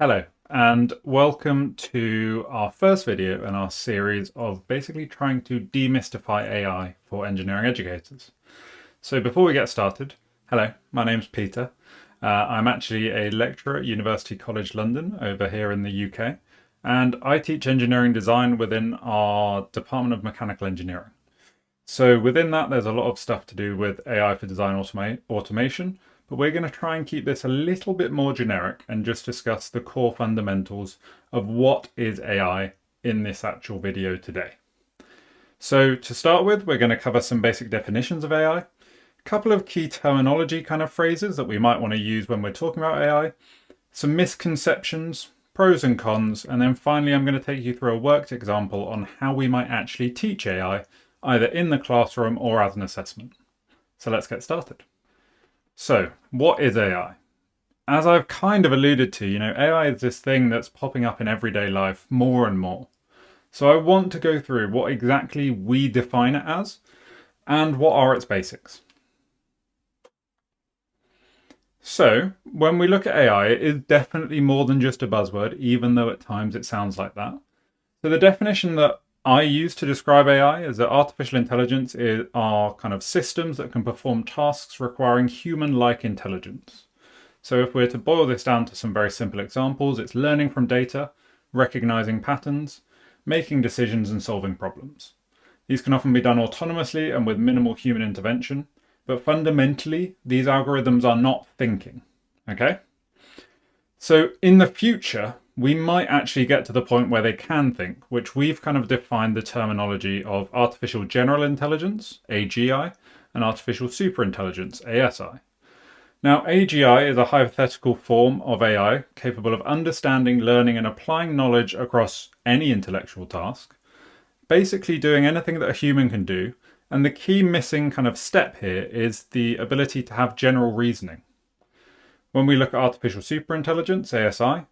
Hello, and welcome to our first video in our series of basically trying to demystify AI for engineering educators. So before we get started, hello, my name's Peter. I'm actually a lecturer at University College London over here in the UK, and I teach engineering design within our Department of Mechanical Engineering. So within that, there's a lot of stuff to do with AI for design automation, but we're going to try and keep this a little bit more generic and just discuss the core fundamentals of what is AI in this actual video today. So to start with, we're going to cover some basic definitions of AI, a couple of key terminology kind of phrases that we might want to use when we're talking about AI, some misconceptions, pros and cons, and then finally I'm going to take you through a worked example on how we might actually teach AI either in the classroom or as an assessment. So let's get started. So, what is AI? As I've kind of alluded to, AI is this thing that's popping up in everyday life more and more. So I want to go through what exactly we define it as and what are its basics. So, when we look at AI, it is definitely more than just a buzzword, even though at times it sounds like that. So the definition that I use to describe AI is that artificial intelligence are kind of systems that can perform tasks requiring human-like intelligence. So if we're to boil this down to some very simple examples, it's learning from data, recognizing patterns, making decisions and solving problems. These can often be done autonomously and with minimal human intervention, but fundamentally, these algorithms are not thinking, okay? So in the future, we might actually get to the point where they can think, which we've kind of defined the terminology of artificial general intelligence, AGI, and artificial superintelligence, ASI. Now, AGI is a hypothetical form of AI capable of understanding, learning, and applying knowledge across any intellectual task, basically doing anything that a human can do. And the key missing kind of step here is the ability to have general reasoning. When we look at artificial superintelligence, ASI,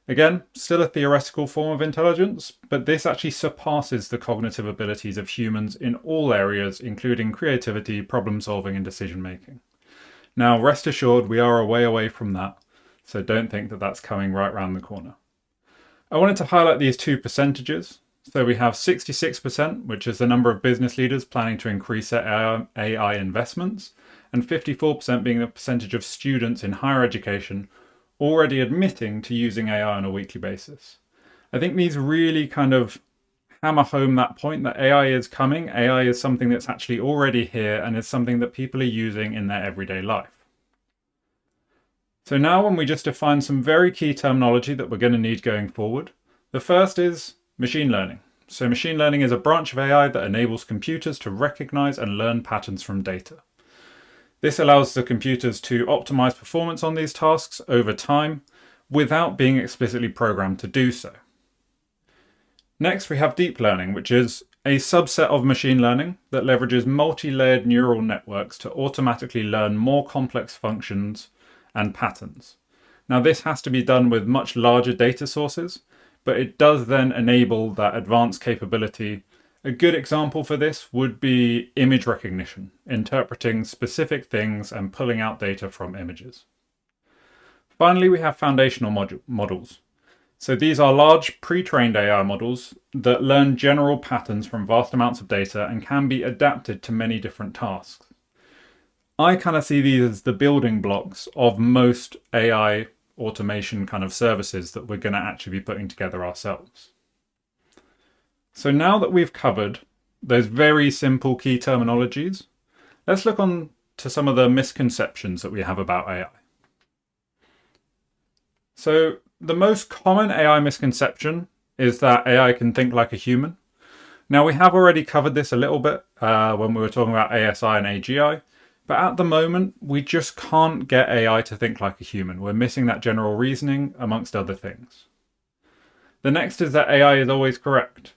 again, still a theoretical form of intelligence, but this actually surpasses the cognitive abilities of humans in all areas, including creativity, problem solving, and decision making. Now, rest assured, we are a way away from that, so don't think that that's coming right around the corner. I wanted to highlight these two percentages. So we have 66%, which is the number of business leaders planning to increase their AI investments, and 54% being the percentage of students in higher education already admitting to using AI on a weekly basis. I think these really kind of hammer home that point that AI is coming. AI is something that's actually already here and is something that people are using in their everyday life. So now when we just define some very key terminology that we're going to need going forward, the first is machine learning. So machine learning is a branch of AI that enables computers to recognize and learn patterns from data. This allows the computers to optimize performance on these tasks over time without being explicitly programmed to do so. Next, we have deep learning, which is a subset of machine learning that leverages multi-layered neural networks to automatically learn more complex functions and patterns. Now, this has to be done with much larger data sources, but it does then enable that advanced capability. A good example for this would be image recognition, interpreting specific things and pulling out data from images. Finally, we have foundational models. So these are large pre-trained AI models that learn general patterns from vast amounts of data and can be adapted to many different tasks. I kind of see these as the building blocks of most AI automation kind of services that we're going to actually be putting together ourselves. So now that we've covered those very simple key terminologies, let's look on to some of the misconceptions that we have about AI. So the most common AI misconception is that AI can think like a human. Now, we have already covered this a little bit when we were talking about ASI and AGI, but at the moment, we just can't get AI to think like a human. We're missing that general reasoning, amongst other things. The next is that AI is always correct.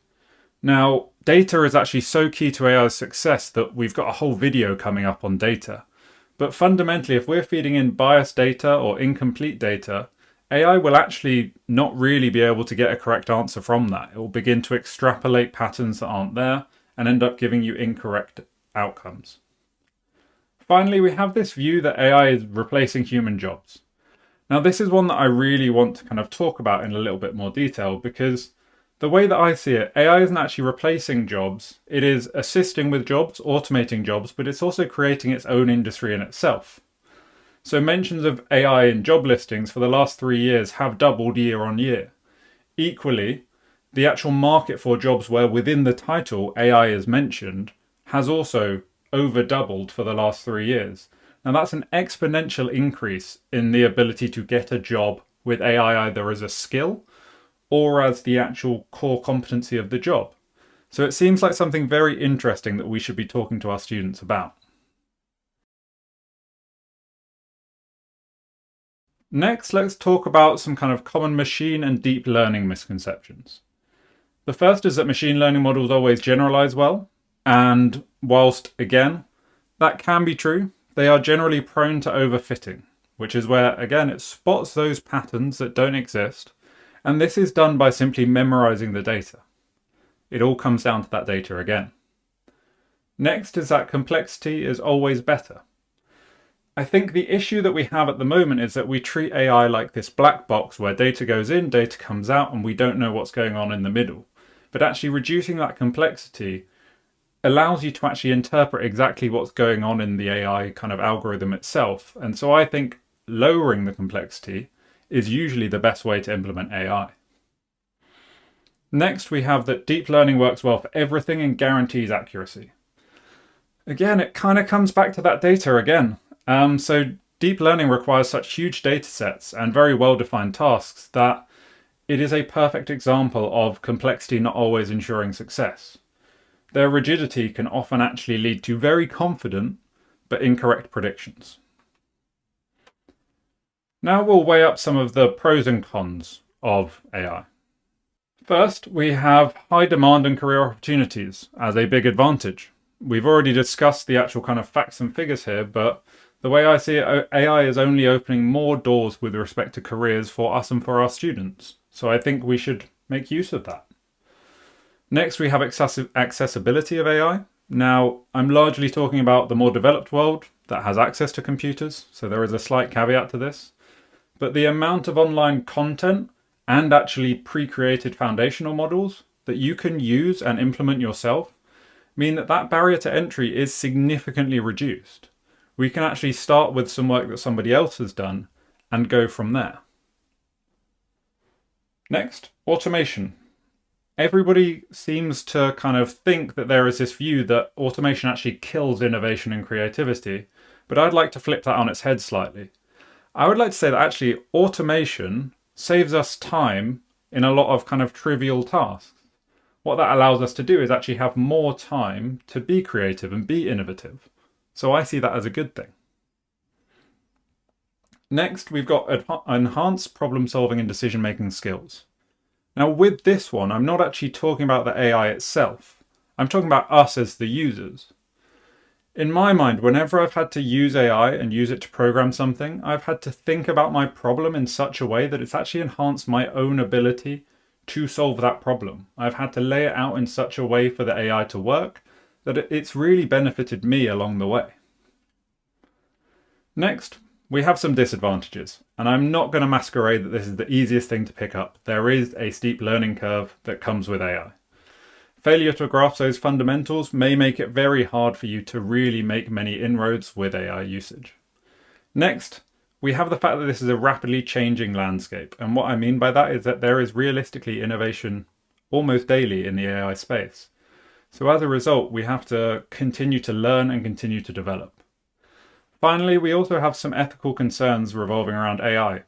Now, data is actually so key to AI's success that we've got a whole video coming up on data. But fundamentally, if we're feeding in biased data or incomplete data, AI will actually not really be able to get a correct answer from that. It will begin to extrapolate patterns that aren't there and end up giving you incorrect outcomes. Finally, we have this view that AI is replacing human jobs. Now, this is one that I really want to kind of talk about in a little bit more detail, because the way that I see it, AI isn't actually replacing jobs. It is assisting with jobs, automating jobs, but it's also creating its own industry in itself. So mentions of AI in job listings for the last 3 years have doubled year on year. Equally, the actual market for jobs where within the title AI is mentioned has also over doubled for the last 3 years. Now that's an exponential increase in the ability to get a job with AI either as a skill or as the actual core competency of the job. So it seems like something very interesting that we should be talking to our students about. Next, let's talk about some kind of common machine and deep learning misconceptions. The first is that machine learning models always generalize well, and whilst, again, that can be true, they are generally prone to overfitting, which is where, again, it spots those patterns that don't exist, and this is done by simply memorizing the data. It all comes down to that data again. Next is that complexity is always better. I think the issue that we have at the moment is that we treat AI like this black box where data goes in, data comes out, and we don't know what's going on in the middle. But actually reducing that complexity allows you to actually interpret exactly what's going on in the AI kind of algorithm itself. And so I think lowering the complexity is usually the best way to implement AI. Next, we have that deep learning works well for everything and guarantees accuracy. Again, it kind of comes back to that data again. So deep learning requires such huge data sets and very well-defined tasks that it is a perfect example of complexity not always ensuring success. Their rigidity can often actually lead to very confident but incorrect predictions. Now we'll weigh up some of the pros and cons of AI. First, we have high demand and career opportunities as a big advantage. We've already discussed the actual kind of facts and figures here, but the way I see it, AI is only opening more doors with respect to careers for us and for our students. So I think we should make use of that. Next, we have accessibility of AI. Now, I'm largely talking about the more developed world that has access to computers, so there is a slight caveat to this. But the amount of online content and actually pre-created foundational models that you can use and implement yourself mean that that barrier to entry is significantly reduced. We can actually start with some work that somebody else has done and go from there. Next, automation. Everybody seems to kind of think that there is this view that automation actually kills innovation and creativity, but I'd like to flip that on its head slightly. I would like to say that actually automation saves us time in a lot of kind of trivial tasks. What that allows us to do is actually have more time to be creative and be innovative. So I see that as a good thing. Next, we've got enhanced problem solving and decision making skills. Now with this one, I'm not actually talking about the AI itself. I'm talking about us as the users. In my mind, whenever I've had to use AI and use it to program something, I've had to think about my problem in such a way that it's actually enhanced my own ability to solve that problem. I've had to lay it out in such a way for the AI to work that it's really benefited me along the way. Next, we have some disadvantages, and I'm not going to masquerade that this is the easiest thing to pick up. There is a steep learning curve that comes with AI. Failure to grasp those fundamentals may make it very hard for you to really make many inroads with AI usage. Next, we have the fact that this is a rapidly changing landscape, and what I mean by that is that there is realistically innovation almost daily in the AI space. So as a result, we have to continue to learn and continue to develop. Finally, we also have some ethical concerns revolving around AI.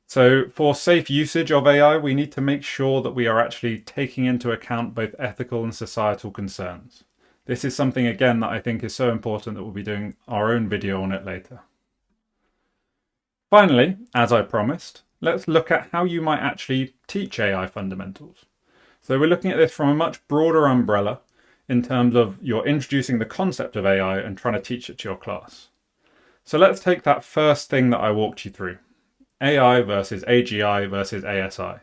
So for safe usage of AI, we need to make sure that we are actually taking into account both ethical and societal concerns. This is something, again, that I think is so important that we'll be doing our own video on it later. Finally, as I promised, let's look at how you might actually teach AI fundamentals. So we're looking at this from a much broader umbrella in terms of you're introducing the concept of AI and trying to teach it to your class. So let's take that first thing that I walked you through. AI versus AGI versus ASI.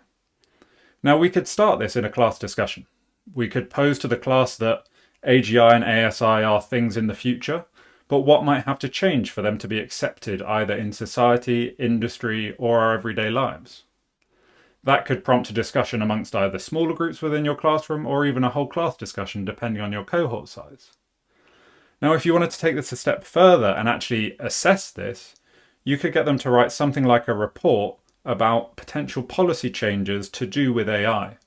Now we could start this in a class discussion. We could pose to the class that AGI and ASI are things in the future, but what might have to change for them to be accepted either in society, industry, or our everyday lives. That could prompt a discussion amongst either smaller groups within your classroom or even a whole class discussion depending on your cohort size. Now, if you wanted to take this a step further and actually assess this, you could get them to write something like a report about potential policy changes to do with AI,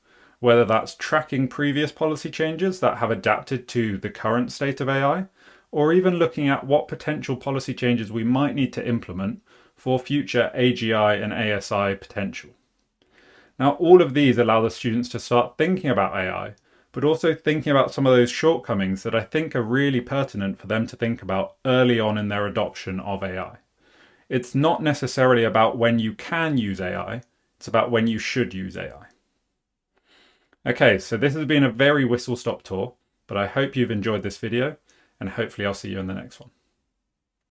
whether that's tracking previous policy changes that have adapted to the current state of AI, or even looking at what potential policy changes we might need to implement for future AGI and ASI potential. Now, all of these allow the students to start thinking about AI, but also thinking about some of those shortcomings that I think are really pertinent for them to think about early on in their adoption of AI. It's not necessarily about when you can use AI, it's about when you should use AI. Okay, so this has been a very whistle-stop tour, but I hope you've enjoyed this video, and hopefully I'll see you in the next one.